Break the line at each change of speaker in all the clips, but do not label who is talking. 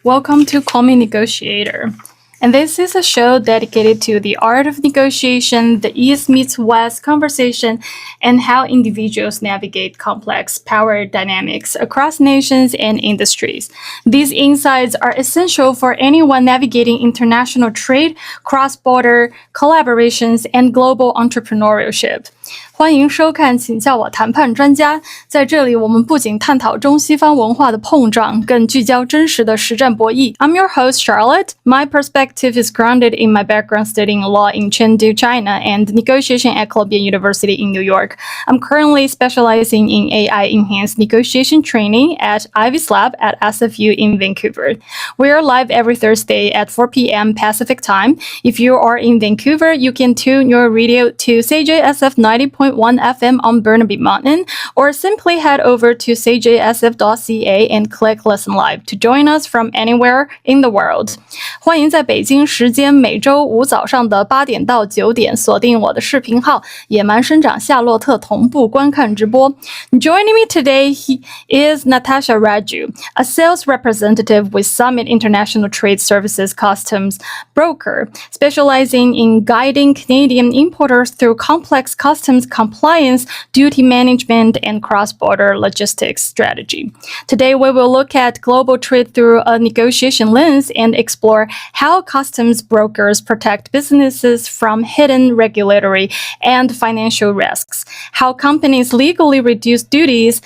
Welcome to Call Me Negotiator. And this is a show dedicated to the art of negotiation, the East meets West conversation, and how individuals navigate complex power dynamics across nations and industries. These insights are essential for anyone navigating international trade, cross-border collaborations, and global entrepreneurship. 欢迎收看，请叫我谈判专家。在这里，我们不仅探讨中西方文化的碰撞，更聚焦真实的实战博弈。I'm your host, Charlotte. My perspective is grounded in my background studying law in Chengdu, China, and negotiation at Columbia University in New York. I'm currently specializing in AI-enhanced negotiation training at Ivy's Lab at SFU in Vancouver. We are live every Thursday at 4 p.m. Pacific time. If you are in Vancouver, you can tune your radio to CJSF 90.1 FM on Burnaby Mountain, or simply head over to cjsf.ca and click Listen Live to join us from anywhere in the world. 欢迎在北京时间每周五早上的8点到9点锁定我的视频号野蛮生长夏洛特同步观看直播。Joining me today is Natasha Raju, a sales representative with Summit International Trade Services Customs broker, specializing in guiding Canadian importers through complex customs compliance, duty management, and cross-border logistics strategy. Today, we will look at global trade through a negotiation lens and explore how customs brokers protect businesses from hidden regulatory and financial risks, how companies legally reduce duties,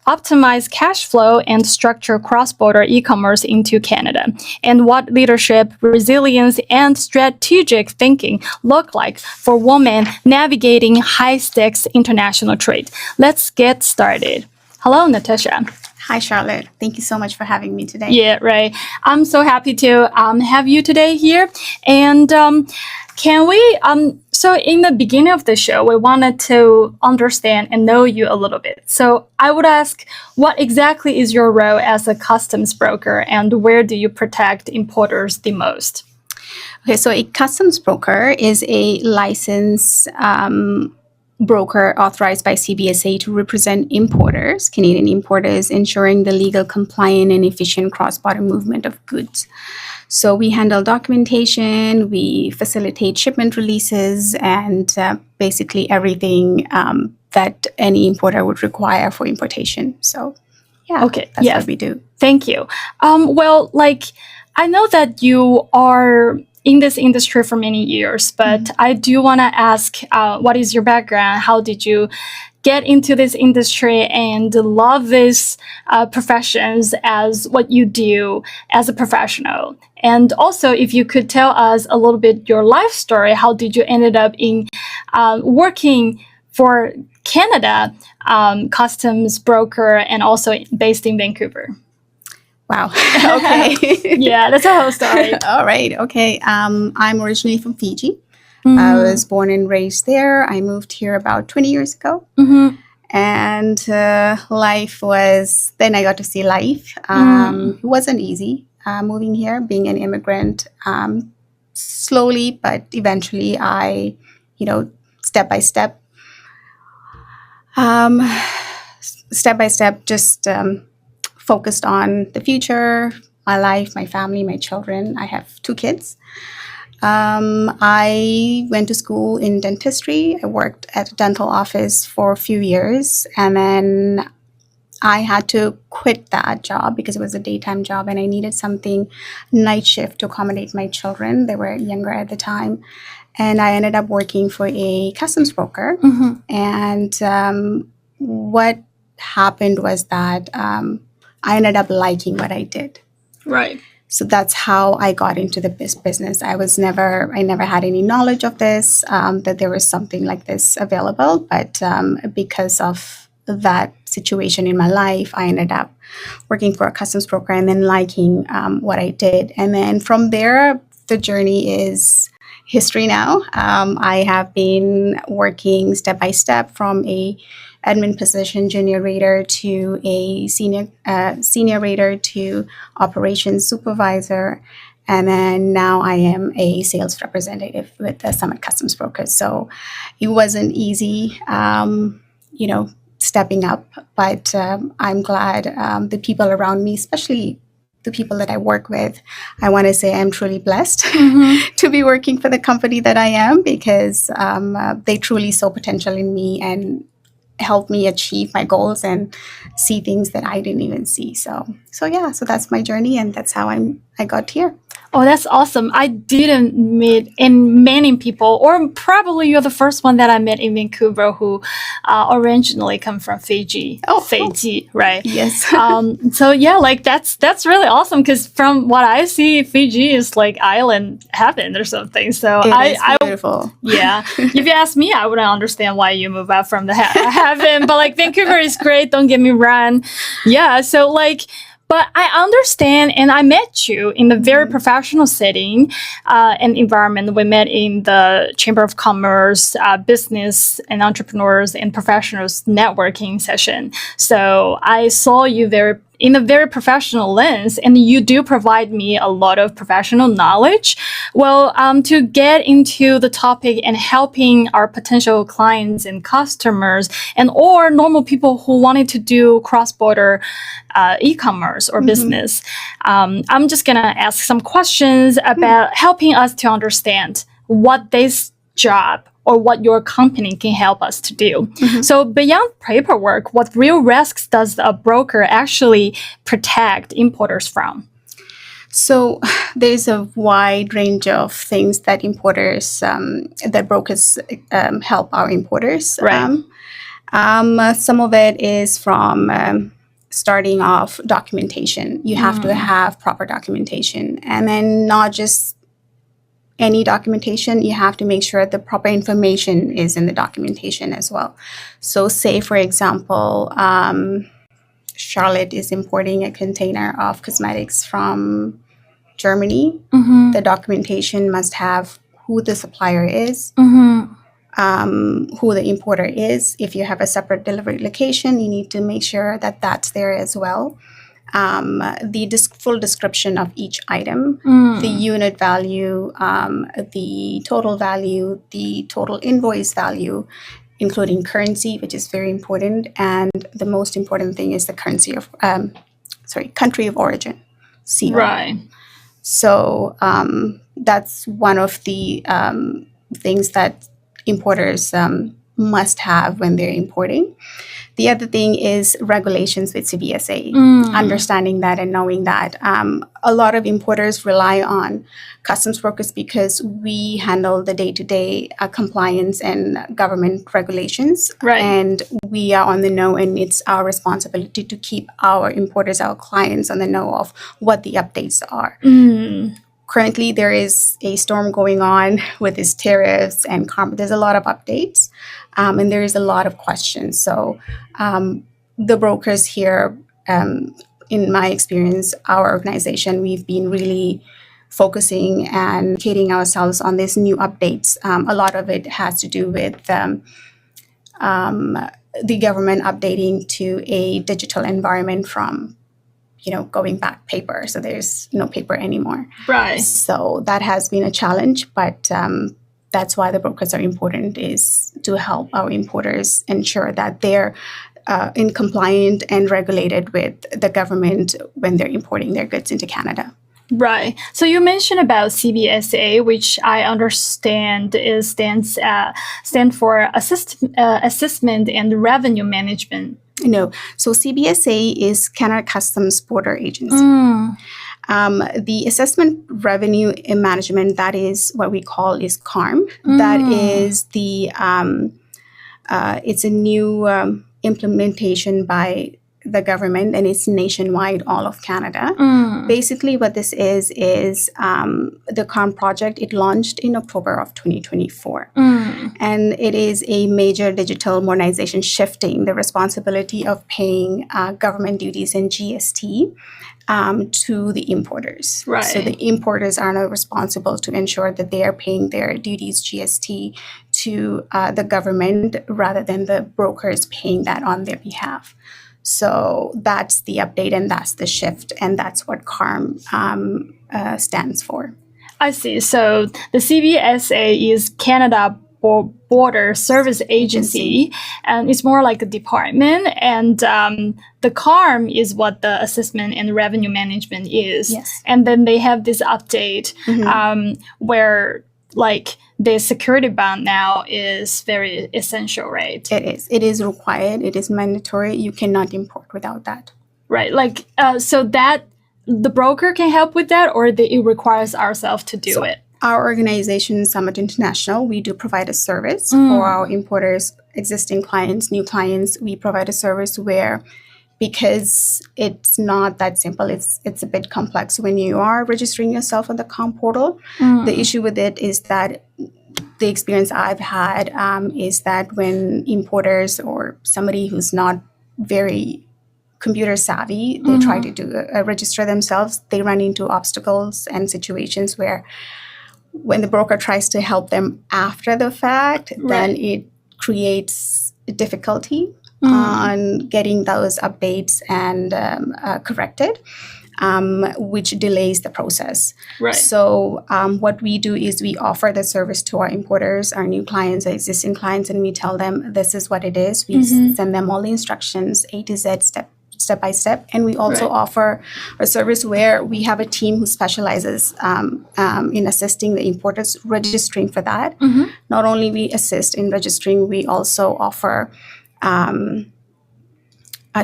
optimize cash flow, and structure cross-border e-commerce into Canada, and what leadership, resilience, and strategic thinking look like for women navigating high-stakes international trade. Let's get started. Hello, Natasha.
Hi, Charlotte. Thank you so much for having me today.
Yeah, right. I'm so happy to have you today here. And can we, so in the beginning of the show, we wanted to understand and know you a little bit. So I would ask, what exactly is your role as a customs broker, and where do you protect importers the most?
Okay, so a customs broker is a licensed broker authorized by CBSA to represent importers, Canadian importers, ensuring the legal, compliant, and efficient cross-border movement of goods. So we handle documentation, we facilitate shipment releases, and basically everything that any importer would require for importation. So yeah,
okay,
that's what we do.
Thank you. Well, I know that you are in this industry for many years, but I do want to ask, what is your background? How did you get into this industry and love these professions as what you do as a professional? And also, if you could tell us a little bit your life story, how did you ended up in working for Canada customs broker and also based in Vancouver?
Wow. Okay.
Yeah, that's a whole story.
All right. Okay. I'm originally from Fiji. I was born and raised there. I moved here about 20 years ago. And life was, then I got to see life. It wasn't easy moving here, being an immigrant. Slowly, but eventually I, step by step, just focused on the future, my life, my family, my children. I have 2 kids. I went to school in dentistry. I worked at a dental office for a few years, and then I had to quit that job because it was a daytime job and I needed something night shift to accommodate my children. They were younger at the time. And I ended up working for a customs broker. And what happened was that I ended up liking what I did.
Right.
So that's how I got into the business. I never had any knowledge of this, that there was something like this available. But because of that situation in my life, I ended up working for a customs broker and then liking what I did. And then from there, the journey is history now. I have been working step by step from a admin position, junior rater, to a senior rater, to operations supervisor, and then now I am a sales representative with the Summit Customs Broker. So it wasn't easy, stepping up, but I'm glad the people around me, especially the people that I work with, I want to say I'm truly blessed
Mm-hmm.
to be working for the company that I am, because they truly saw potential in me and helped me achieve my goals and see things that I didn't even see. So yeah, so that's my journey, and that's how I got here.
Oh, that's awesome. I didn't meet in many people, or probably you're the first one that I met in Vancouver who originally come from Fiji.
Oh,
Fiji, right?
yes.
So yeah, like that's really awesome because from what I see, Fiji is like island heaven or something. So
It is beautiful.
yeah, if you ask me, I wouldn't understand why you move out from the heaven. But like Vancouver is great. Don't get me wrong. Yeah, so like. But I understand, and I met you in a very professional setting and environment. We met in the Chamber of Commerce, business and entrepreneurs and professionals networking session. So I saw you in a very professional lens, and you do provide me a lot of professional knowledge. Well, to get into the topic and helping our potential clients and customers, and or normal people who wanted to do cross-border e-commerce or business, I'm just gonna ask some questions about helping us to understand what this job or what your company can help us to do. So beyond paperwork, what real risks does a broker actually protect importers from?
So there's a wide range of things that that brokers help our importers.
Right.
Some of it is from starting off documentation. You have to have proper documentation, and then not just any documentation. You have to make sure the proper information is in the documentation as well. So say, for example, Charlotte is importing a container of cosmetics from Germany. The documentation must have who the supplier is, who the importer is. If you have a separate delivery location, you need to make sure that that's there as well. The full description of each item, the unit value, the total value, the total invoice value, including currency, which is very important. And the most important thing is the country of origin, CO.
Right.
So that's one of the things that importers must have when they're importing. The other thing is regulations with CBSA, understanding that and knowing that. A lot of importers rely on customs brokers because we handle the day-to-day compliance and government regulations.
Right.
And we are on the know, and it's our responsibility to keep our importers, our clients on the know of what the updates are. Currently, there is a storm going on with these tariffs and there's a lot of updates, and there is a lot of questions. So the brokers here, in my experience, our organization, we've been really focusing and educating ourselves on these new updates. A lot of it has to do with the government updating to a digital environment from going back paper. So there's no paper anymore.
Right.
So that has been a challenge, but that's why the brokers are important, is to help our importers ensure that they're in compliant and regulated with the government when they're importing their goods into Canada.
Right. So you mentioned about CBSA, which I understand stand for Assessment and Revenue Management.
No. So CBSA is Canada Customs Border Agency. The Assessment Revenue and Management, that is what we call is CARM. That is it's a new implementation by the government, and it's nationwide, all of Canada. Basically, what this is the CARM project. It launched in October of 2024. And it is a major digital modernization, shifting the responsibility of paying government duties and GST to the importers.
Right.
So the importers are now responsible to ensure that they are paying their duties, GST, to the government, rather than the brokers paying that on their behalf. So that's the update, and that's the shift, and that's what CARM stands for.
I see. So the CBSA is Canada Border Service Agency, and it's more like a department. And the CARM is what the assessment and revenue management is.
Yes.
And then they have this update where like the security bond now is very essential, right?
It is. It is required. It is mandatory. You cannot import without that.
Right. Like, so that the broker can help with that, or it requires ourselves to do it?
Our organization, Summit International, we do provide a service for our importers, existing clients, new clients. We provide a service where, because it's not that simple, it's a bit complex when you are registering yourself on the COM portal. The issue with it is that the experience I've had is that when importers or somebody who's not very computer savvy, they try to do register themselves, they run into obstacles and situations where when the broker tries to help them after the fact, then it creates difficulty on getting those updates and corrected, which delays the process.
Right.
So what we do is we offer the service to our importers, our new clients, our existing clients, and we tell them this is what it is. We send them all the instructions, A to Z, step by step. And we also offer a service where we have a team who specializes in assisting the importers registering for that. Not only we assist in registering, we also offer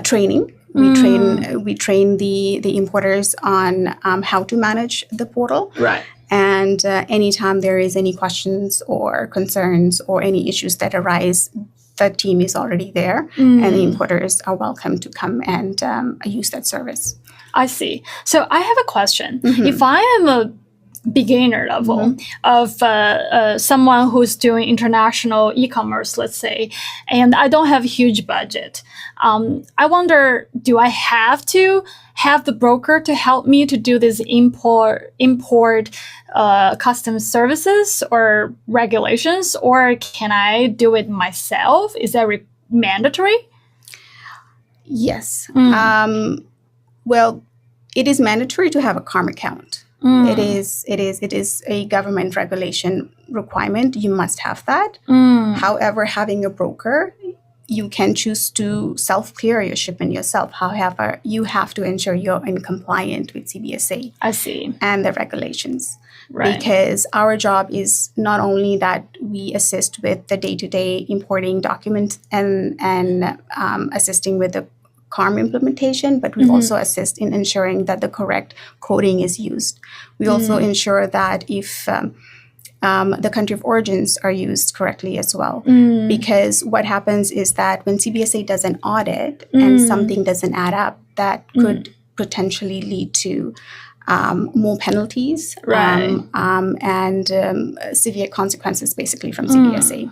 training. We train the importers on how to manage the portal.
Right.
And anytime there is any questions or concerns or any issues that arise, the team is already there, and the importers are welcome to come and use that service.
I see. So I have a question. If I am a beginner level of someone who's doing international e-commerce, let's say, and I don't have a huge budget, I wonder, do I have to have the broker to help me to do this import customs services or regulations, or can I do it myself? Is that mandatory?
Yes. Well, it is mandatory to have a CARM account. It is a government regulation requirement. You must have that. However, having a broker, you can choose to self-clear your shipment yourself. However, you have to ensure you're in compliant with CBSA.
I see.
And the regulations.
Right.
Because our job is not only that we assist with the day-to-day importing documents and assisting with the CARM implementation, but we also assist in ensuring that the correct coding is used. We also ensure that if the country of origins are used correctly as well. Because what happens is that when CBSA does an audit and something doesn't add up, that could potentially lead to more penalties and severe consequences basically from CBSA.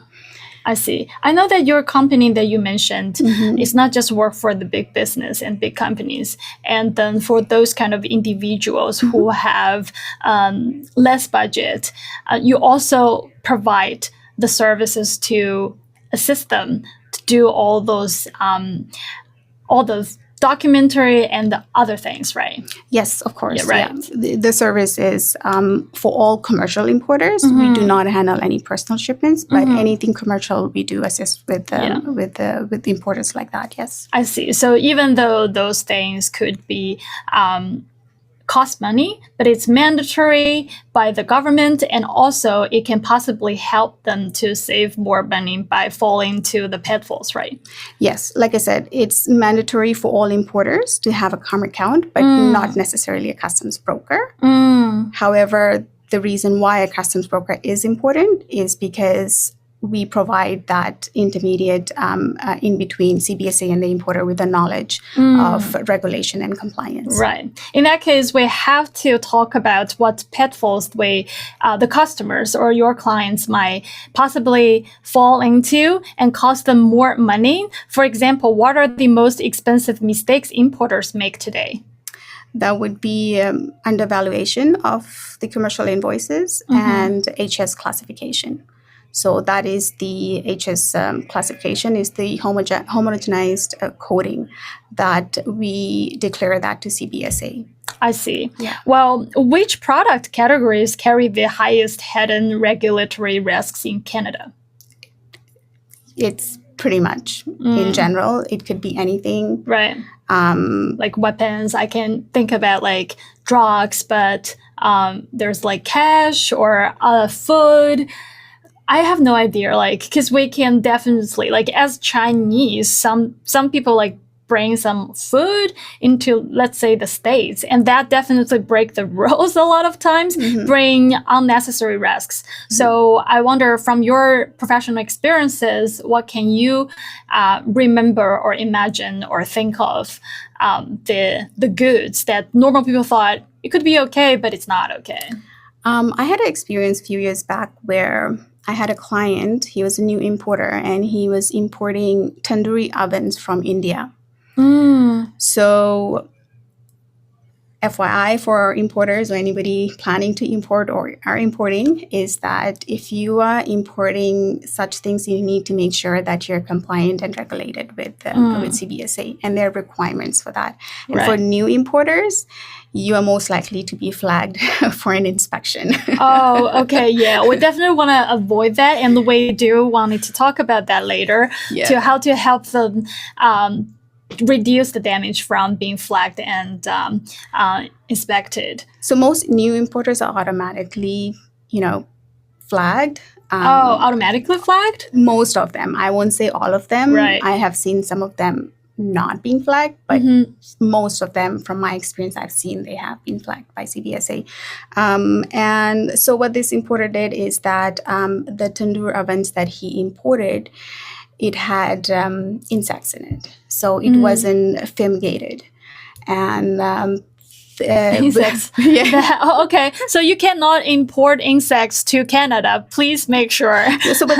I see. I know that your company that you mentioned is not just work for the big business and big companies, and then for those kind of individuals who have less budget, you also provide the services to assist them to do all those documentary and the other things, right?
Yes, of course.
Yeah, right.
Yeah. The service is for all commercial importers. We do not handle any personal shipments, but anything commercial, we do assist with with importers like that. Yes,
I see. So even though those things could be cost money, but it's mandatory by the government, and also it can possibly help them to save more money by falling to the pitfalls, right?
Yes, like I said, it's mandatory for all importers to have a CARM account, but not necessarily a customs broker. However, the reason why a customs broker is important is because we provide that intermediate in between CBSA and the importer with the knowledge of regulation and compliance.
Right. In that case, we have to talk about what pitfalls the customers or your clients might possibly fall into and cost them more money. For example, what are the most expensive mistakes importers make today?
That would be undervaluation of the commercial invoices and HS classification. So that is the HS classification is the homogenized coding that we declare that to CBSA.
I see.
Yeah.
Well, which product categories carry the highest hidden regulatory risks in Canada?
It's pretty much in general. It could be anything.
Right. Like weapons, I can think about like drugs, but there's like cash or food. I have no idea, like, because we can definitely, like, as Chinese, some people like bring some food into, let's say, the States, and that definitely break the rules a lot of times, bring unnecessary risks. So I wonder, from your professional experiences, what can you remember or imagine or think of the goods that normal people thought it could be okay, but it's not okay?
I had an experience a few years back where I had a client. He was a new importer, and he was importing tandoori ovens from India. So, FYI for importers or anybody planning to import or are importing, is that if you are importing such things, you need to make sure that you're compliant and regulated with CBSA, and there are requirements for that. And for new importers, you are most likely to be flagged for an inspection.
Oh, okay, yeah. We definitely want to avoid that, and we do wanted to talk about that later, to how to help them reduce the damage from being flagged and inspected.
So most new importers are automatically, flagged.
Automatically flagged?
Most of them. I won't say all of them.
Right.
I have seen some of them not being flagged, but most of them, from my experience, I've seen they have been flagged by CBSA. And so what this importer did is that the tandoor ovens that he imported, it had insects in it. So it wasn't fumigated. And
insects. Okay, so you cannot import insects to Canada. Please make sure.
So, but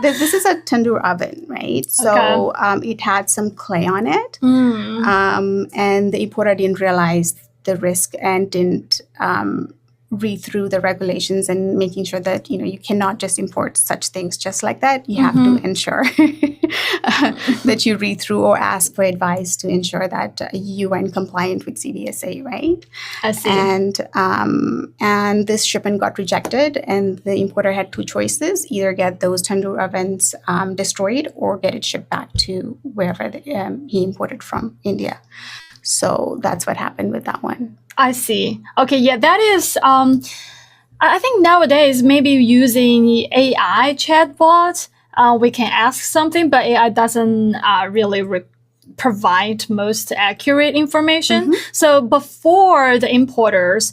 this is a tandoor oven, right? So it had some clay on it, and the importer didn't realize the risk and didn't read through the regulations and making sure that you cannot just import such things just like that. You have to ensure that you read through or ask for advice to ensure that you are in compliant with CBSA, right?
I see.
And this shipment got rejected, and the importer had two choices: either get those tandoor ovens destroyed or get it shipped back to wherever he imported from, India. So that's what happened with that one.
I see. Okay, yeah, that is, I think nowadays maybe using AI chatbot, we can ask something, but AI doesn't really provide most accurate information. So before the importers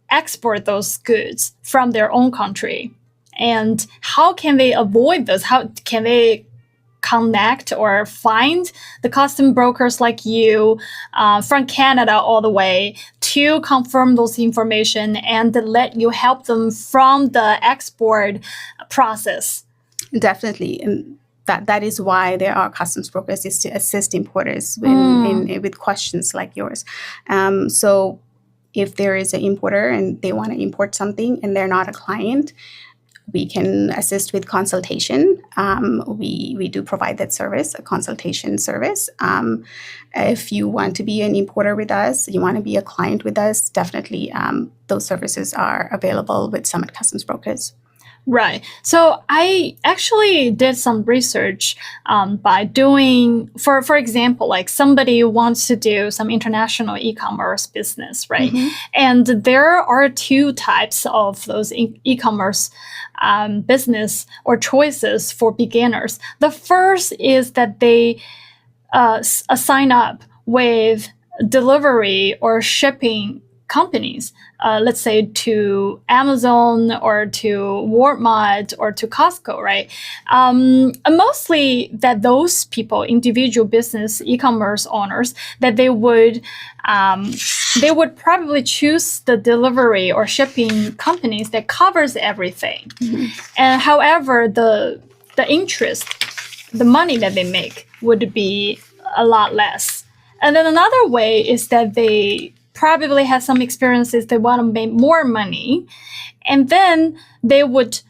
export those goods from their own country, and how can they avoid this? How can they connect or find the custom brokers like you from Canada all the way to confirm those information and let you help them from the export process?
Definitely. And that is why there are customs brokers, is to assist importers with questions like yours. So if there is an importer and they want to import something and they're not a client, we can assist with consultation. We do provide that service, a consultation service. If you want to be an importer with us, you want to be a client with us, definitely those services are available with Summit Customs Brokers.
Right. So I actually did some research by doing, for example, like somebody wants to do some international e-commerce business, right? And there are two types of those e-commerce business or choices for beginners. The first is that they sign up with delivery or shipping companies, let's say to Amazon or to Walmart or to Costco, right? Mostly that those people, individual business e-commerce owners, that they would probably choose the delivery or shipping companies that covers everything. And however, the interest, the money that they make would be a lot less. And then another way is that they probably have some experiences, they want to make more money, and then they would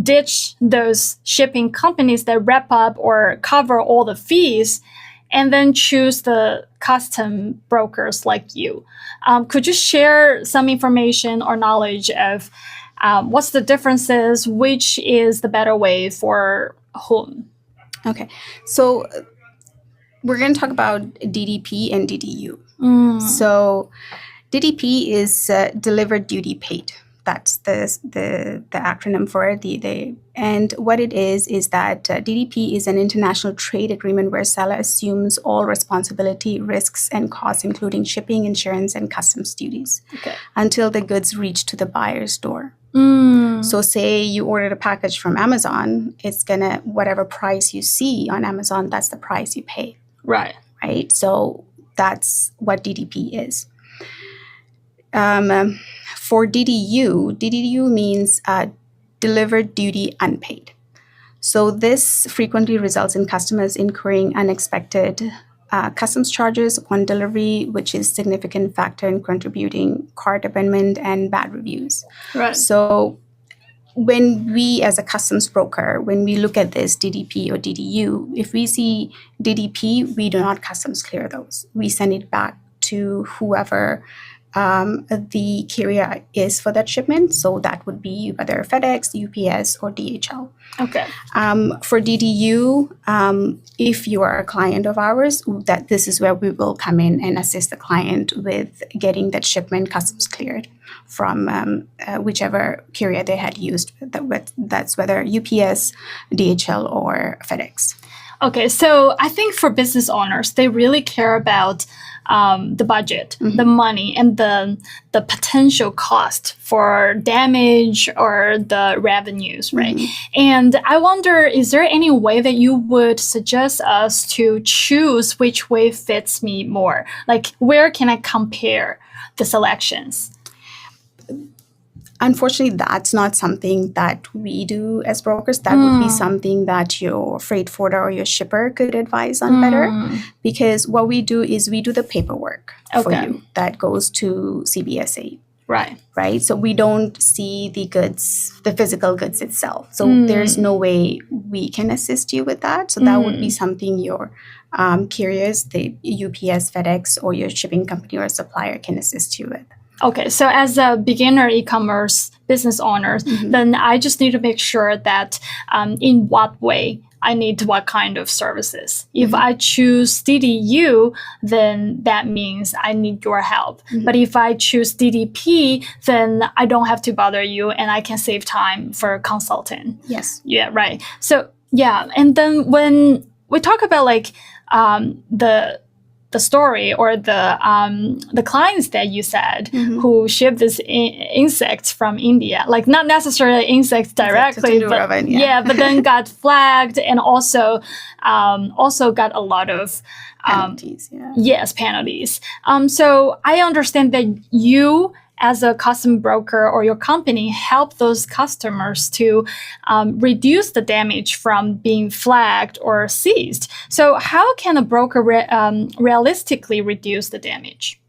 ditch those shipping companies that wrap up or cover all the fees and then choose the custom brokers like you. Could you share some information or knowledge of what's the differences, which is the better way for whom?
Okay, so we're going to talk about DDP and DDU. So DDP is delivered duty paid. That's the acronym for it. And what it is that DDP is an international trade agreement where seller assumes all responsibility, risks, and costs, including shipping, insurance, and customs duties, until the goods reach to the buyer's door. So say you ordered a package from Amazon, it's gonna, whatever price you see on Amazon, that's the price you pay.
Right.
So that's what DDP is. For DDU means delivered duty unpaid. So this frequently results in customers incurring unexpected customs charges upon delivery, which is a significant factor in contributing cart abandonment and bad reviews.
Right.
So when we, as a customs broker, when we look at this DDP or DDU, if we see DDP, we do not customs clear those. We send it back to whoever the carrier is for that shipment. So that would be whether FedEx, UPS, or DHL.
Okay.
For DDU, if you are a client of ours, that this is where we will come in and assist the client with getting that shipment customs cleared from whichever carrier they had used. That's whether UPS, DHL, or FedEx.
Okay, so I think for business owners, they really care about the budget, the money, and the potential cost for damage or the revenues, right? And I wonder, is there any way that you would suggest us to choose which way fits me more? Like, where can I compare the selections?
Unfortunately, that's not something that we do as brokers. That would be something that your freight forwarder or your shipper could advise on better. Because what we do is we do the paperwork for you that goes to CBSA. Right. So we don't see the goods, the physical goods itself. So there's no way we can assist you with that. So that would be something your carriers, the UPS, FedEx, or your shipping company or supplier can assist you with.
Okay, so as a beginner e-commerce business owner, then I just need to make sure that in what way I need what kind of services. If I choose DDU, then that means I need your help. But if I choose DDP, then I don't have to bother you and I can save time for consulting.
Yes.
Yeah, right. So, yeah, and then when we talk about like the story or the clients that you said who ship this insects from India, like not necessarily insects directly, but but then got flagged and also got a lot of
penalties.
Penalties. So I understand that you, as a custom broker or your company, help those customers to reduce the damage from being flagged or seized. So how can a broker realistically reduce the damage?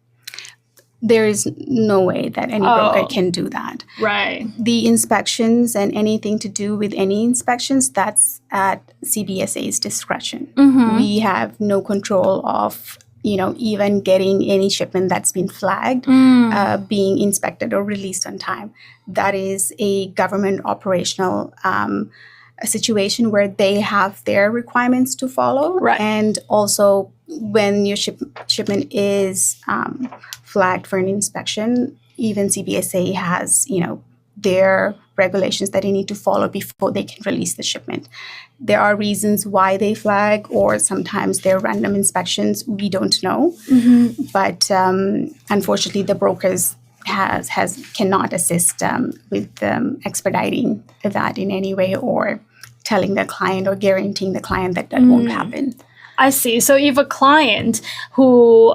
There is no way that any broker can do that.
Right.
The inspections and anything to do with any inspections, that's at CBSA's discretion. We have no control of even getting any shipment that's been flagged, being inspected or released on time. That is a government operational situation where they have their requirements to follow.
Right.
And also when your shipment is flagged for an inspection, even CBSA has, their regulations that they need to follow before they can release the shipment. There are reasons why they flag, or sometimes they're random inspections. We don't know. But unfortunately, the brokers cannot assist with expediting that in any way, or telling the client or guaranteeing the client that won't happen.
I see. So if a client who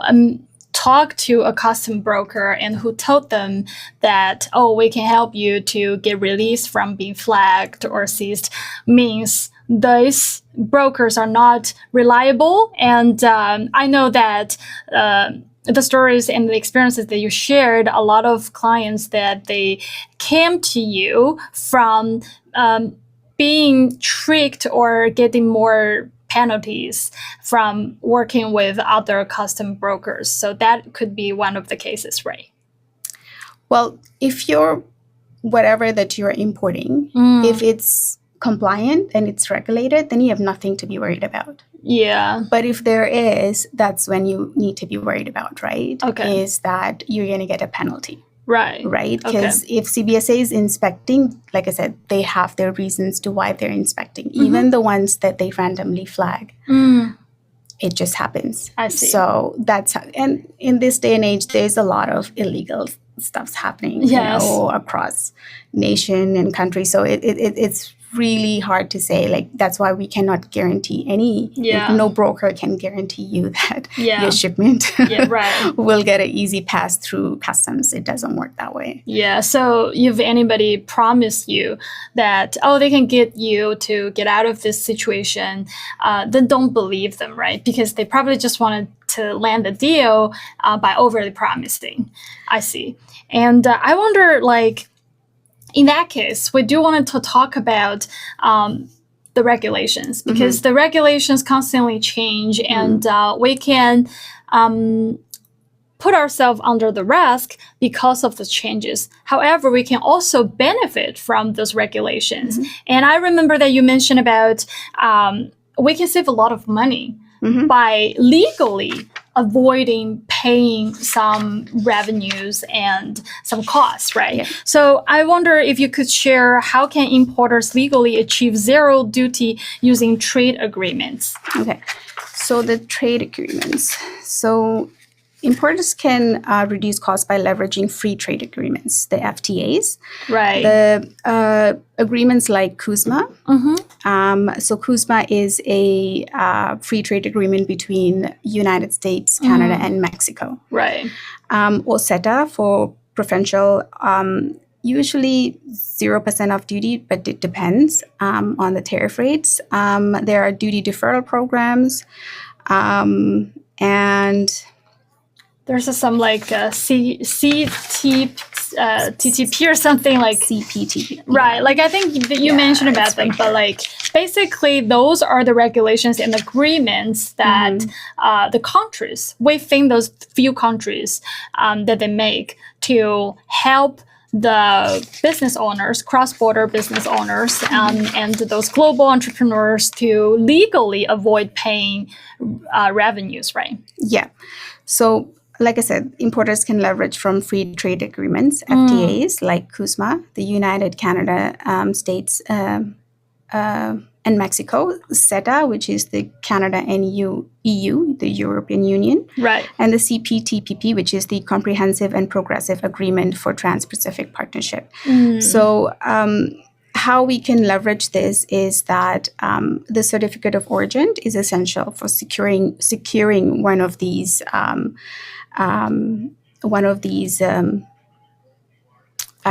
talked to a custom broker and who told them that, we can help you to get released from being flagged or seized, means these brokers are not reliable. And I know that the stories and the experiences that you shared, a lot of clients that they came to you from being tricked or getting more penalties from working with other custom brokers. So that could be one of the cases, right?
Well, if you're whatever that you're importing, if it's compliant and it's regulated, then you have nothing to be worried about.
Yeah.
But if there is, that's when you need to be worried about, right?
Okay.
Is that you're going to get a penalty.
Right.
Right? Because if CBSA is inspecting, like I said, they have their reasons to why they're inspecting. Even the ones that they randomly flag, it just happens.
I see.
So that's how, and in this day and age, there's a lot of illegal stuff's happening, across nation and country. So it's really hard to say. Like, that's why we cannot guarantee no broker can guarantee you that your shipment will get an easy pass through customs. It doesn't work that way.
Yeah. So if anybody promised you that, they can get you to get out of this situation, then don't believe them, right? Because they probably just wanted to land the deal by overly promising. I see. And I wonder, like, in that case, we do want to talk about the regulations, because the regulations constantly change, and we can put ourselves under the risk because of the changes. However, we can also benefit from those regulations. And I remember that you mentioned about we can save a lot of money by legally avoiding paying some revenues and some costs, right?
Yeah.
So I wonder if you could share, how can importers legally achieve zero duty using trade agreements?
Okay, so the trade agreements. So importers can reduce costs by leveraging free trade agreements, the FTAs.
Right.
The agreements like CUSMA. So CUSMA is a free trade agreement between United States, Canada, and Mexico.
Right.
Or CETA for preferential, usually 0% of duty, but it depends on the tariff rates. There are duty deferral programs, and
there's some like TTP or something like
CPT.
Right. Like, I think that you mentioned about them, but like basically those are the regulations and agreements that the countries, within those few countries that they make to help the business owners, cross-border business owners, and those global entrepreneurs to legally avoid paying revenues, right?
Yeah. So, like I said, importers can leverage from free trade agreements, FTAs, like CUSMA, the United Canada States and Mexico, CETA, which is the Canada and EU, the European Union,
right,
and the CPTPP, which is the Comprehensive and Progressive Agreement for Trans-Pacific Partnership. So how we can leverage this is that the certificate of origin is essential for securing one of these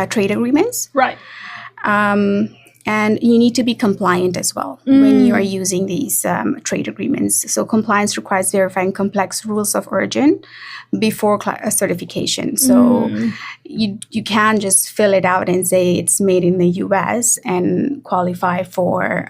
trade agreements.
Right.
And you need to be compliant as well when you are using these trade agreements. So compliance requires verifying complex rules of origin before certification. So you can't just fill it out and say it's made in the US and qualify for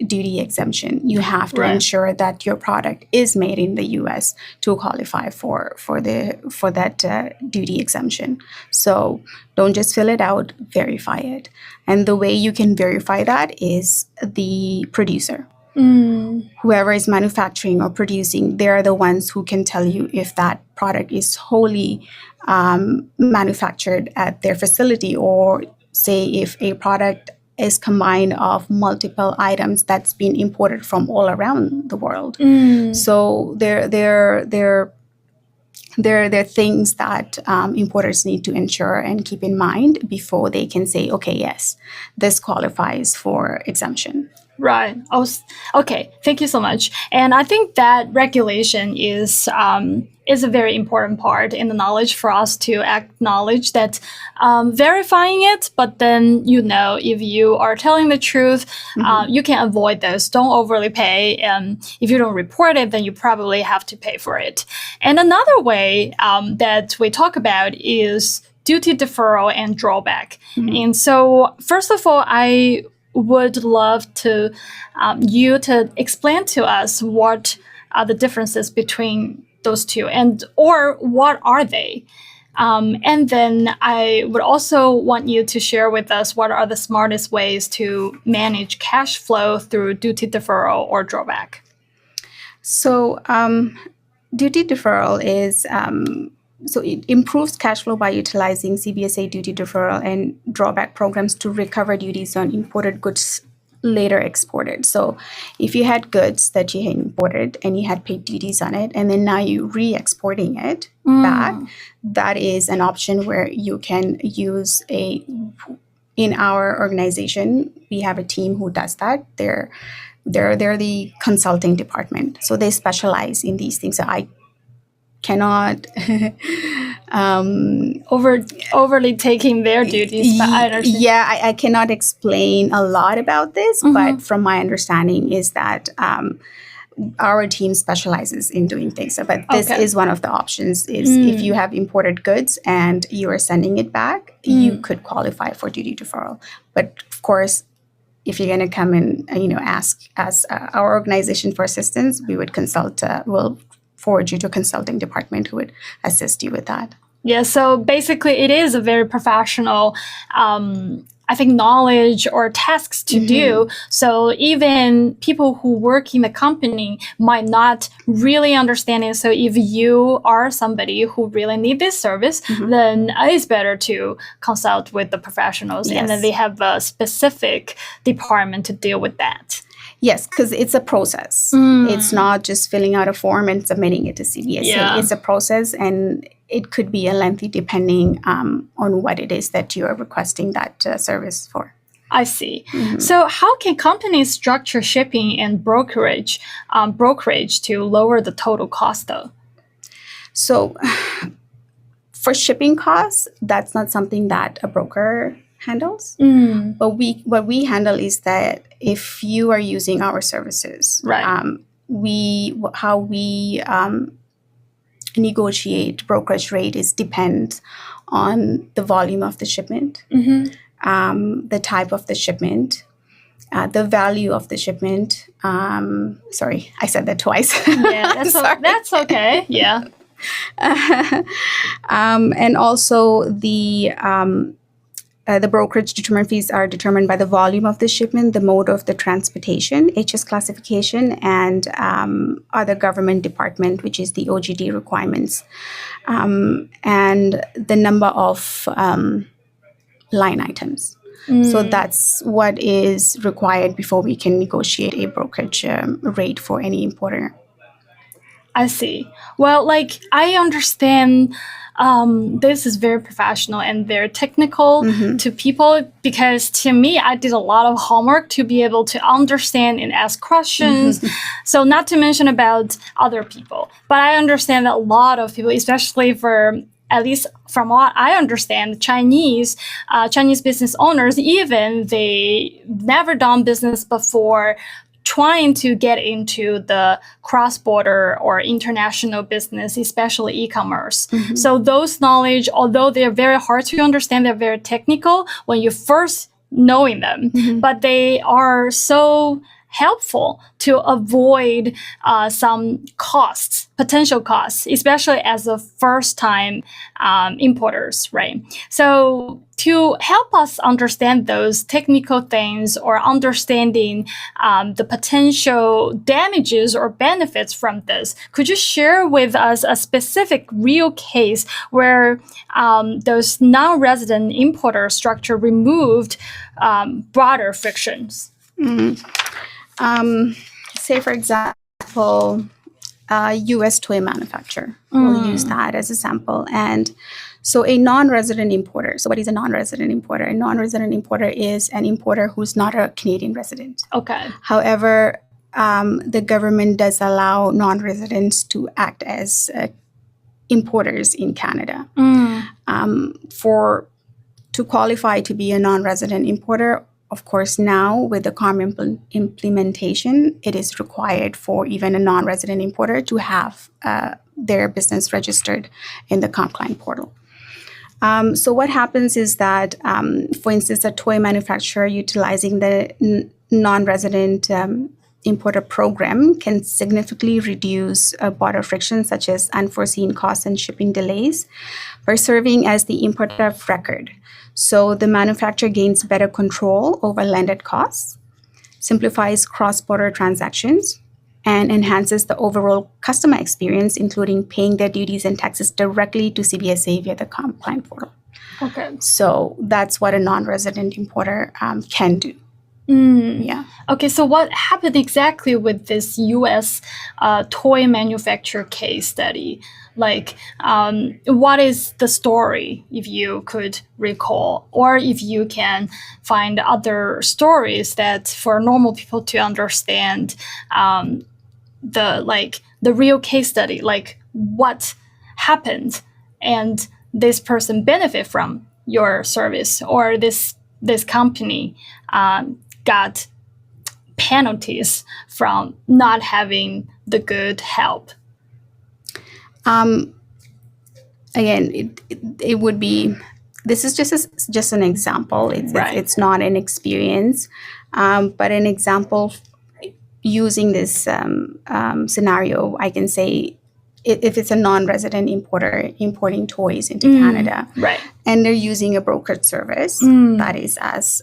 duty exemption. You have to ensure that your product is made in the US to qualify for that duty exemption. So don't just fill it out, verify it. And the way you can verify that is the producer. Whoever is manufacturing or producing, they're the ones who can tell you if that product is wholly manufactured at their facility, or say if a product is combined of multiple items that's been imported from all around the world. So there are things that importers need to ensure and keep in mind before they can say, okay, yes, this qualifies for exemption.
Right. Okay. Thank you so much. And I think that regulation is a very important part in the knowledge for us to acknowledge that verifying it. But then, if you are telling the truth, you can avoid those. Don't overly pay. And if you don't report it, then you probably have to pay for it. And another way that we talk about is duty deferral and drawback. And so, first of all, I would love to you to explain to us what are the differences between those two, or what are they? And then I would also want you to share with us what are the smartest ways to manage cash flow through duty deferral or drawback.
So duty deferral is so it improves cash flow by utilizing CBSA duty deferral and drawback programs to recover duties on imported goods later exported. So if you had goods that you had imported and you had paid duties on it, and then now you're re-exporting it back, that is an option where you can use in our organization, we have a team who does that. They're the consulting department. So they specialize in these things. So I cannot
overly taking their duties, but I understand.
Yeah, I cannot explain a lot about this, but from my understanding is that our team specializes in doing things. So, but this is one of the options is if you have imported goods and you are sending it back, you could qualify for duty deferral. But of course, if you're going to come and ask us, our organization for assistance, we would consult. We'll forward you to a consulting department who would assist you with that.
Yeah. So basically, it is a very professional, I think, knowledge or tasks to do. So even people who work in the company might not really understand it. So if you are somebody who really need this service, then it's better to consult with the professionals, and then they have a specific department to deal with that.
Yes, because it's a process. It's not just filling out a form and submitting it to CBSA.
Yeah.
It's a process, and it could be a lengthy depending on what it is that you are requesting that service for.
I see. So how can companies structure shipping and brokerage to lower the total cost, though?
So for shipping costs, that's not something that a broker handles. But what we handle is that if you are using our services,
right.
How we negotiate brokerage rate is depends on the volume of the shipment, the type of the shipment, the value of the shipment. Sorry, I said that twice.
Yeah, that's okay. Yeah.
And also the brokerage determined fees are determined by the volume of the shipment, the mode of the transportation, HS classification, and other government department, which is the OGD requirements, and the number of line items. So that's what is required before we can negotiate a brokerage rate for any importer.
I see. Well, I understand this is very professional and very technical to people, because to me, I did a lot of homework to be able to understand and ask questions. So not to mention about other people, but I understand that a lot of people, especially at least from what I understand, Chinese business owners, even they never done business before, trying to get into the cross-border or international business, especially e-commerce. So those knowledge, although they're very hard to understand, they're very technical when you first knowing them, but they are so helpful to avoid some potential costs, especially as a first-time importers, right? So to help us understand those technical things or understanding the potential damages or benefits from this, could you share with us a specific real case where those non-resident importer structure removed broader frictions?
Say, for example, U.S. toy manufacturer. We'll use that as a sample. And so a non-resident importer. So what is a non-resident importer? A non-resident importer is an importer who's not a Canadian resident.
Okay.
However, the government does allow non-residents to act as importers in Canada. To qualify to be a non-resident importer, of course, now with the CARM implementation, it is required for even a non-resident importer to have their business registered in the CompClient portal. So what happens is that, for instance, a toy manufacturer utilizing the non-resident importer program can significantly reduce border friction, such as unforeseen costs and shipping delays, by serving as the importer of record. So the manufacturer gains better control over landed costs, simplifies cross-border transactions, and enhances the overall customer experience, including paying their duties and taxes directly to CBSA via the client portal.
Okay.
So that's what a non-resident importer can do. Yeah.
Okay, so what happened exactly with this U.S. Toy manufacturer case study? Like, what is the story, if you could recall, or if you can find other stories that for normal people to understand the real case study, like what happened and this person benefit from your service, or this company got penalties from not having the good help.
Again, it would be, this is just an example. It's not an experience, but an example using this scenario. I can say if it's a non-resident importer importing toys into Canada,
right,
and they're using a brokerage service, that is as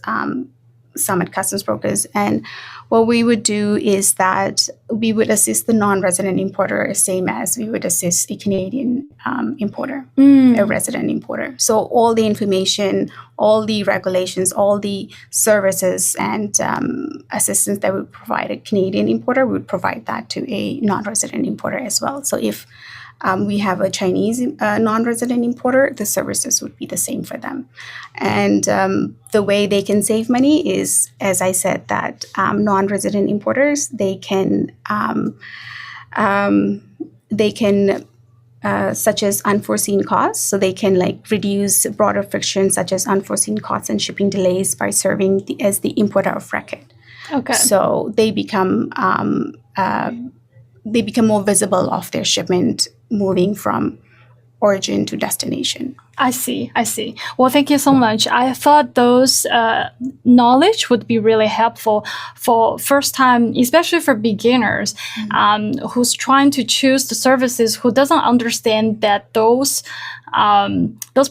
Summit Customs Brokers. And what we would do is that we would assist the non-resident importer same as we would assist a Canadian importer, a resident importer. So all the information, all the regulations, all the services and assistance that we provide a Canadian importer, we would provide that to a non-resident importer as well. So if we have a Chinese non-resident importer, the services would be the same for them. And the way they can save money is, as I said, that non-resident importers, they can such as unforeseen costs. So they can like reduce broader friction, such as unforeseen costs and shipping delays, by serving as the importer of record.
Okay.
So they become more visible of their shipment moving from origin to destination.
I see. Well, thank you so much. I thought those knowledge would be really helpful for first time, especially for beginners who's trying to choose the services, who doesn't understand that those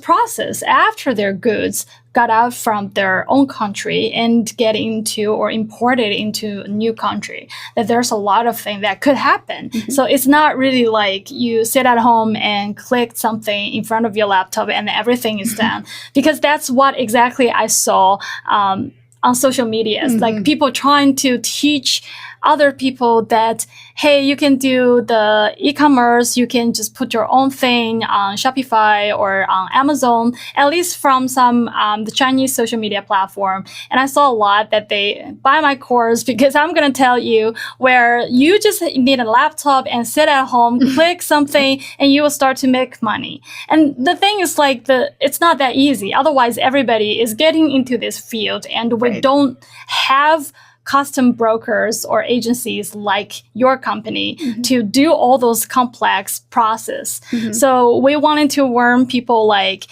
process after their goods got out from their own country and get into or imported into a new country, that there's a lot of things that could happen. So it's not really like you sit at home and click something in front of your laptop and everything is done, because that's what exactly I saw on social media. It's like people trying to teach other people that, hey, you can do the e-commerce, you can just put your own thing on Shopify or on Amazon, at least from some the Chinese social media platform. And I saw a lot that they buy my course because I'm going to tell you where you just need a laptop and sit at home, click something, and you will start to make money. And the thing is like it's not that easy. Otherwise, everybody is getting into this field, and we don't have custom brokers or agencies like your company to do all those complex process. So we wanted to warn people like,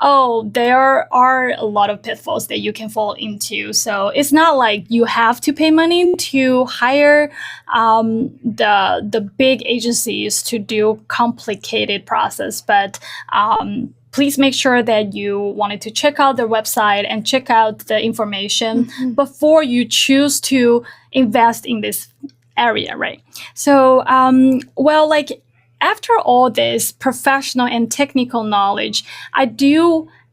oh, there are a lot of pitfalls that you can fall into. So it's not like you have to pay money to hire the big agencies to do complicated process, but please make sure that you wanted to check out their website and check out the information before you choose to invest in this area, right? So, well, like after all this professional and technical knowledge, I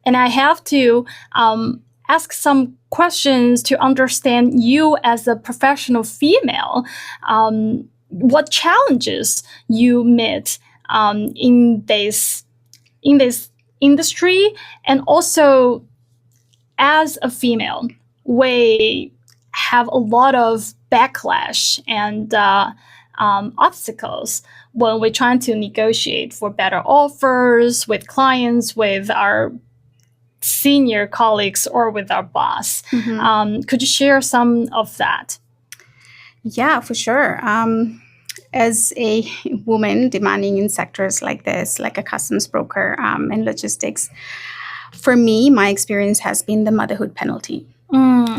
have to ask some questions to understand you as a professional female. What challenges you met in this industry, and also as a female, we have a lot of backlash and obstacles when we're trying to negotiate for better offers with clients, with our senior colleagues, or with our boss. Could you share some of that?
Yeah, for sure. As a woman demanding in sectors like this, like a customs broker and logistics, for me, my experience has been the motherhood penalty.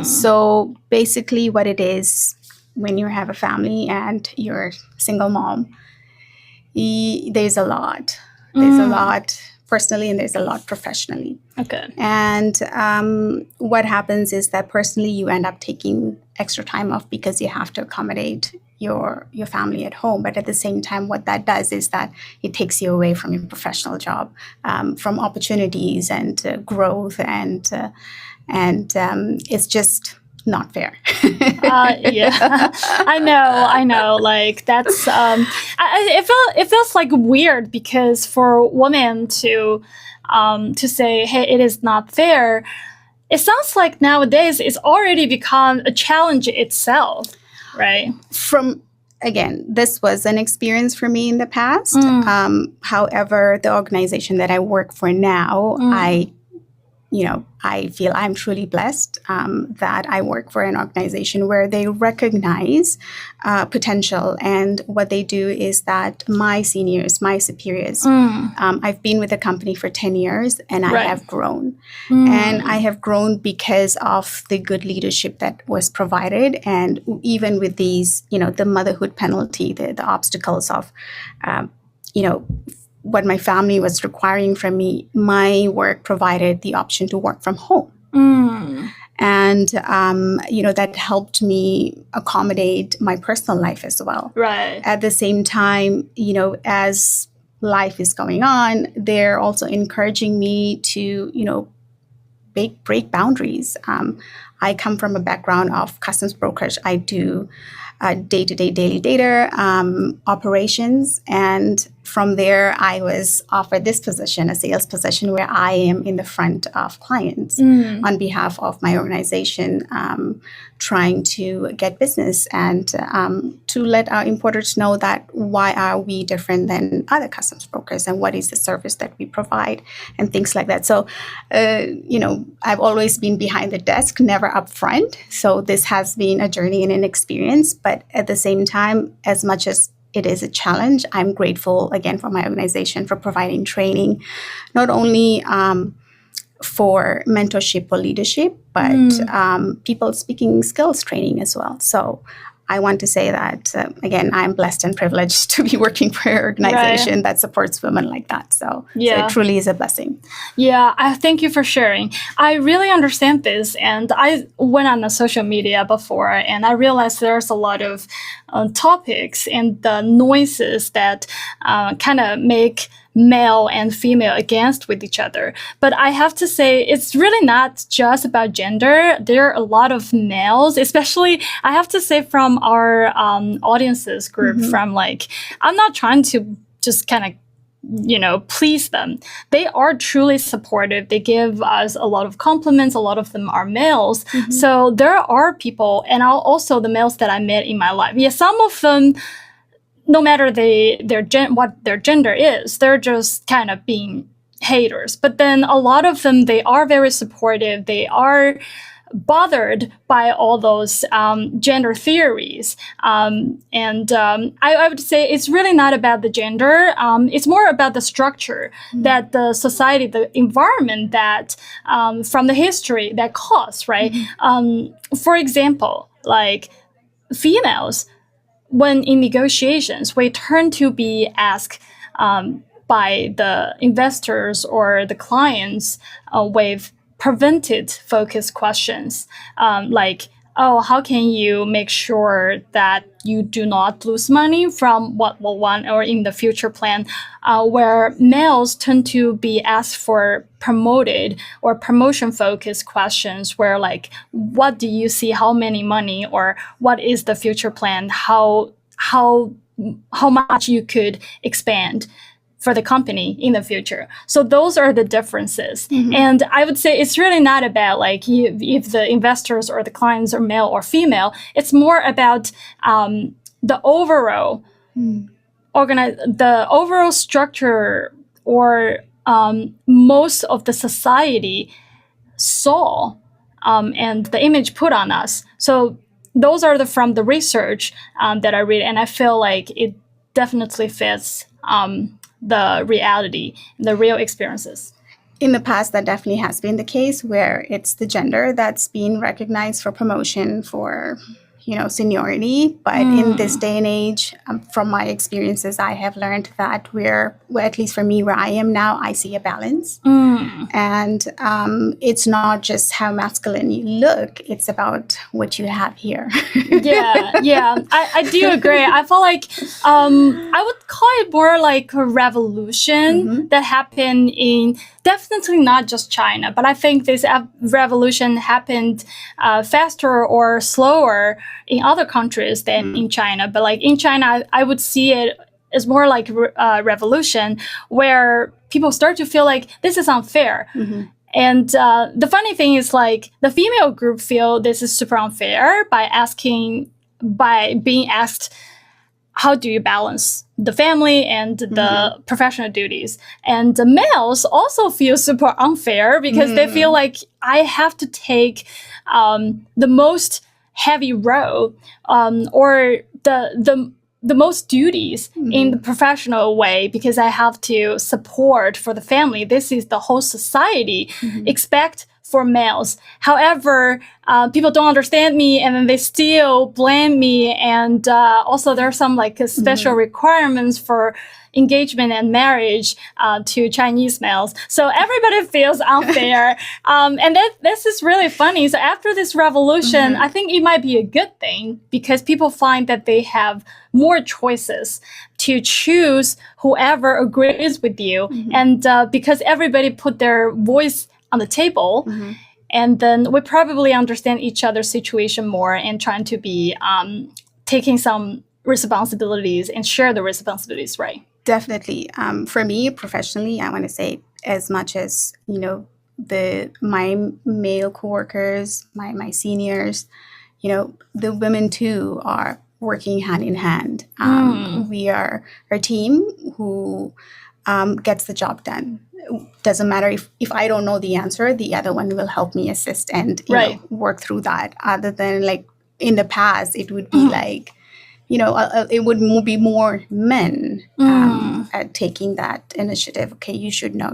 So basically what it is, when you have a family and you're a single mom, there's a lot. There's a lot personally and there's a lot professionally.
Okay.
And what happens is that personally you end up taking extra time off because you have to accommodate your family at home. But at the same time, what that does is that it takes you away from your professional job, from opportunities and growth, and it's just not fair.
Yeah, I know. Like that's, it feels like weird because for women to say, hey, it is not fair. It sounds like nowadays it's already become a challenge itself, right?
Again, this was an experience for me in the past. However, the organization that I work for now, I feel I'm truly blessed that I work for an organization where they recognize potential. And what they do is that my seniors, my superiors, I've been with the company for 10 years and I have grown. And I have grown because of the good leadership that was provided. And even with these, the motherhood penalty, the obstacles of, what my family was requiring from me, my work provided the option to work from home. And, that helped me accommodate my personal life as well.
Right.
At the same time, as life is going on, they're also encouraging me to, break boundaries. I come from a background of customs brokerage. I do day-to-day daily data operations. And from there, I was offered this position, a sales position, where I am in the front of clients on behalf of my organization, trying to get business and to let our importers know that why are we different than other customs brokers and what is the service that we provide and things like that. So, I've always been behind the desk, never up front. So this has been a journey and an experience. But at the same time, as much as it is a challenge, I'm grateful again for my organization for providing training, not only for mentorship or leadership, but people speaking skills training as well. So I want to say that, again, I'm blessed and privileged to be working for an organization that supports women like that. So it truly is a blessing.
Yeah, I thank you for sharing. I really understand this. And I went on the social media before and I realized there's a lot of topics and the noises that kind of make male and female against with each other. But I have to say, it's really not just about gender. There are a lot of males, especially, I have to say, from our audiences group, from I'm not trying to just kind of please them. They are truly supportive. They give us a lot of compliments. A lot of them are males. So there are people, and also the males that I met in my life. Yeah, some of them, no matter what their gender is, they're just kind of being haters. But then a lot of them, they are very supportive. They are bothered by all those gender theories. I would say it's really not about the gender. It's more about the structure that the society, the environment that from the history that caused, right? For example, like females, when in negotiations, we turn to be asked by the investors or the clients with prevented focus questions, like, oh, how can you make sure that you do not lose money from what will want or in the future plan, where males tend to be asked for promoted or promotion focused questions where what do you see, how many money, or what is the future plan, how much you could expand for the company in the future. So those are the differences. And I would say it's really not about if the investors or the clients are male or female. It's more about the overall the overall structure or most of the society saw and the image put on us. So those are from the research that I read, and I feel like it definitely fits the reality, the real experiences.
In the past, that definitely has been the case, where it's the gender that's being recognized for promotion, for seniority. But in this day and age, from my experiences, I have learned that at least for me, where I am now, I see a balance. And it's not just how masculine you look, it's about what you have here.
Yeah. I do agree. I feel like I would call it more like a revolution that happened in definitely not just China, but I think this revolution happened faster or slower in other countries than in China. But like in China, I would see it as more like a revolution where people start to feel like this is unfair. And the funny thing is, like, the female group feel this is super unfair by being asked, how do you balance the family and the professional duties? And the males also feel super unfair because they feel like I have to take the most heavy role or the most duties in the professional way because I have to support for the family. This is the whole society expect for males. However, people don't understand me and then they still blame me. And also there are some like special requirements for engagement and marriage to Chinese males. So everybody feels unfair. And this is really funny. So after this revolution, I think it might be a good thing because people find that they have more choices to choose whoever agrees with you. And because everybody put their voice on the table, and then we probably understand each other's situation more and trying to be taking some responsibilities and share the responsibilities, right?
Definitely. For me, professionally, I want to say as much as, my male coworkers, my seniors, the women too are working hand in hand. We are a team who gets the job done. Doesn't matter if I don't know the answer, the other one will help me assist and work through that. Other than like in the past, it would be like, it would be more men at taking that initiative. Okay, you should know.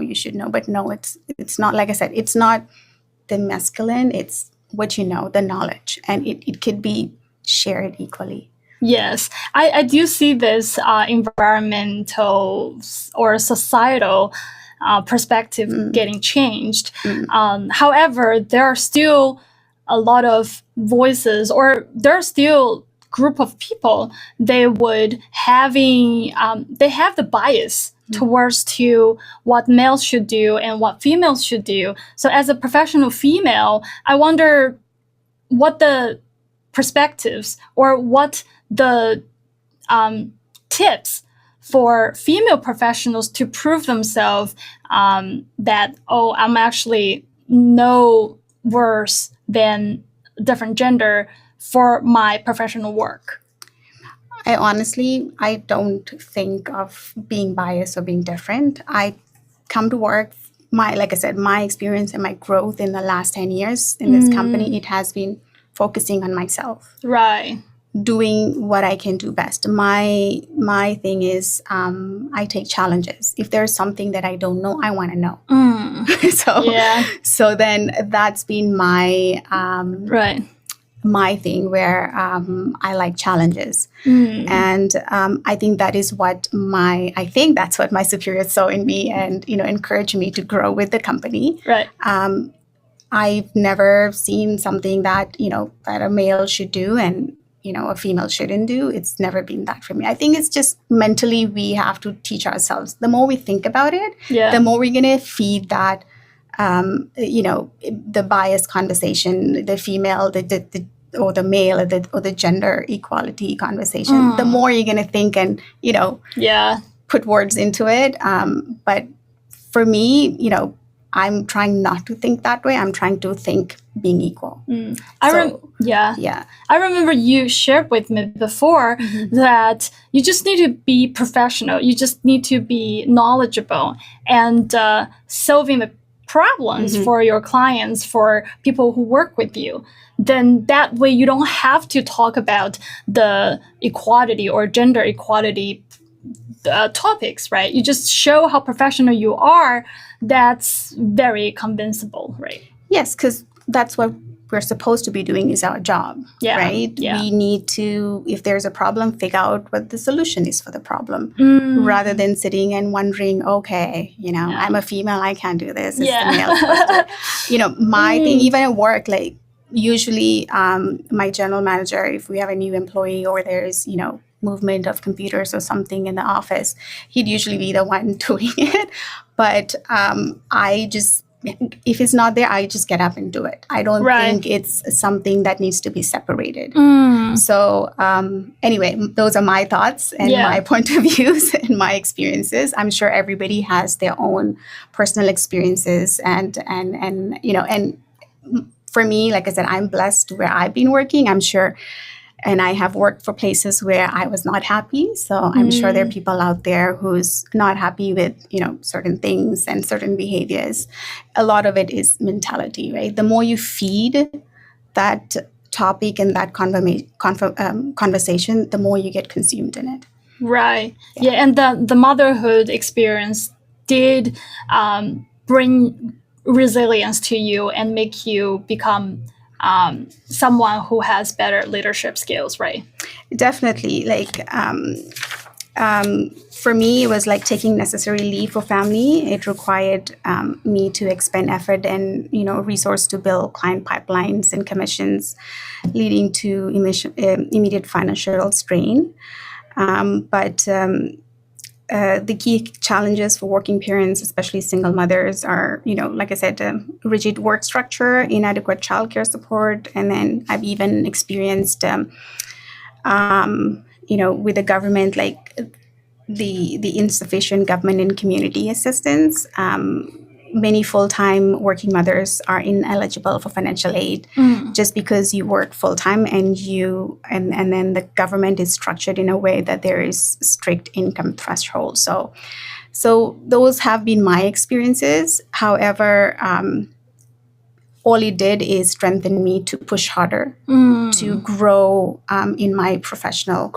But no, it's not, like I said, it's not the masculine, it's what you know, the knowledge. And it could be shared equally.
Yes, I do see this environmental or societal perspective getting changed. However, there are still a lot of voices, or there are still group of people they have the bias towards to what males should do and what females should do. So as a professional female, I wonder what the perspectives or what the tips for female professionals to prove themselves that, I'm actually no worse than different gender for my professional work.
I don't think of being biased or being different. I come to work, like I said, my experience and my growth in the last 10 years in this company, it has been focusing on myself.
Right.
Doing what I can do best. My thing is I take challenges. If there's something that I don't know, I want to know. So then that's been my my thing where I like challenges. And I think that's what my superiors saw in me and, encouraged me to grow with the company.
Right.
I've never seen something that, that a male should do and, a female shouldn't do. It's never been that for me. I think it's just mentally we have to teach ourselves. The more we think about it, the more we're going to feed that, the biased conversation, the female, or the male, or the gender equality conversation. The more you're going to think and, put words into it. But for me, I'm trying not to think that way. I'm trying to think being equal.
I remember you shared with me before that you just need to be professional. You just need to be knowledgeable and solving the problems for your clients, for people who work with you. Then that way you don't have to talk about the equality or gender equality topics, right? You just show how professional you are. That's very convincible, right?
Yes, because that's what we're supposed to be doing is our job,
Yeah,
right?
yeah.
We need to, if there's a problem, figure out what the solution is for the problem,
Mm.
rather than sitting and wondering, okay,
Yeah.
I'm a female, I can't do this. Is
Yeah.
the male supposed to do it? My thing, even at work, like usually my general manager, if we have a new employee or there's, movement of computers or something in the office, he'd usually be the one doing it. But I just, if it's not there, I just get up and do it. I don't think it's something that needs to be separated. So anyway, those are my thoughts and my point of views and my experiences. I'm sure everybody has their own personal experiences, and for me, like I said, I'm blessed where I've been working. I'm sure. And I have worked for places where I was not happy. So I'm sure there are people out there who's not happy with, certain things and certain behaviors. A lot of it is mentality, right? The more you feed that topic and that conversation, the more you get consumed in it.
Right. Yeah, and the motherhood experience did bring resilience to you and make you become someone who has better leadership skills, right?
Definitely. For me, it was like taking necessary leave for family. It required me to expend effort and resource to build client pipelines and commissions, leading to immediate financial strain. But the key challenges for working parents, especially single mothers, are, like I said, rigid work structure, inadequate childcare support, and then I've even experienced, with the government, like the insufficient government and community assistance. Many full-time working mothers are ineligible for financial aid just because you work full-time and then the government is structured in a way that there is strict income threshold. So those have been my experiences. However, all it did is strengthen me to push harder, to grow in my professional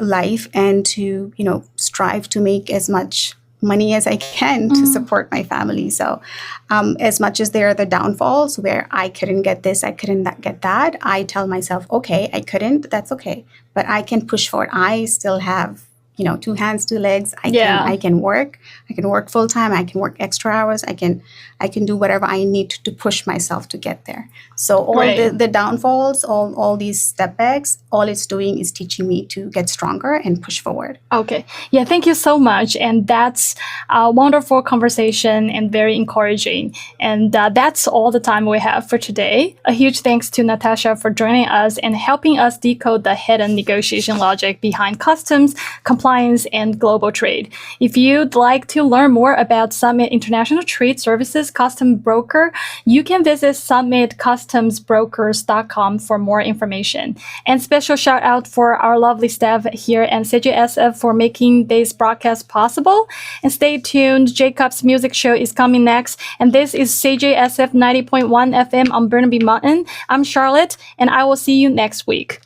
life, and to strive to make as much money as I can to support my family. So as much as there are the downfalls where I couldn't get this, I couldn't get that, I tell myself, okay, I couldn't, that's okay, but I can push forward. I still have two hands, two legs. I can work full time. I can work extra hours. I can do whatever I need to push myself to get there. So all the downfalls, all these setbacks, all it's doing is teaching me to get stronger and push forward.
Okay. Yeah, thank you so much. And that's a wonderful conversation and very encouraging. And that's all the time we have for today. A huge thanks to Natasha for joining us and helping us decode the hidden negotiation logic behind customs, compliance, and global trade. If you'd like to learn more about Summit International Trade Services Custom Broker, you can visit summitcustomsbrokers.com for more information. And special shout out for our lovely staff here at CJSF for making this broadcast possible. And stay tuned, Jacob's Music Show is coming next. And this is CJSF 90.1 FM on Burnaby Mountain. I'm Charlotte, and I will see you next week.